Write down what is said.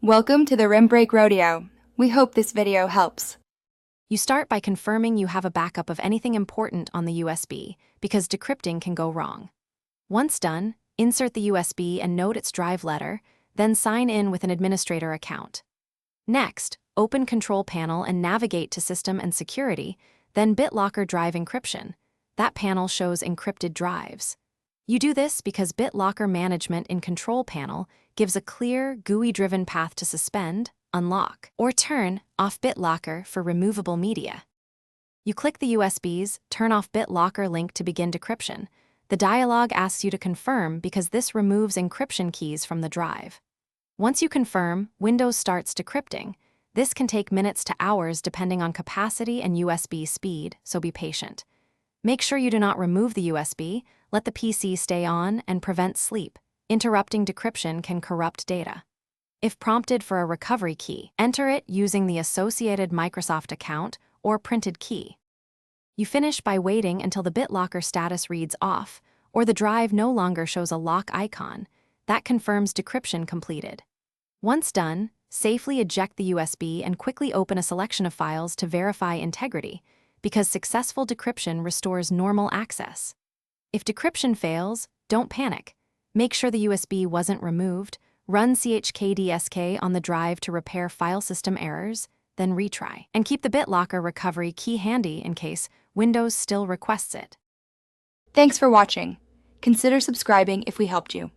Welcome to the Rim Break Rodeo. We hope this video helps. You start by confirming you have a backup of anything important on the USB, because decrypting can go wrong. Once done, insert the USB and note its drive letter, then sign in with an administrator account. Next, open Control Panel and navigate to System and Security, then Bitlocker Drive Encryption. That panel shows encrypted drives. You do this because Bitlocker Management in Control Panel gives a clear, GUI-driven path to suspend, unlock, or turn off Bitlocker for removable media. You click the USB's Turn Off Bitlocker link to begin decryption. The dialog asks you to confirm because this removes encryption keys from the drive. Once you confirm, Windows starts decrypting. This can take minutes to hours depending on capacity and USB speed, so be patient. Make sure you do not remove the USB, let the PC stay on, and prevent sleep. Interrupting decryption can corrupt data. If prompted for a recovery key, enter it using the associated Microsoft account or printed key. You finish by waiting until the Bitlocker status reads off, or the drive no longer shows a lock icon. That confirms decryption completed. Once done, safely eject the USB and quickly open a selection of files to verify integrity, because successful decryption restores normal access. If decryption fails, don't panic. Make sure the USB wasn't removed, run chkdsk on the drive to repair file system errors, then retry. And keep the Bitlocker recovery key handy in case Windows still requests it. Thanks for watching. Consider subscribing if we helped you.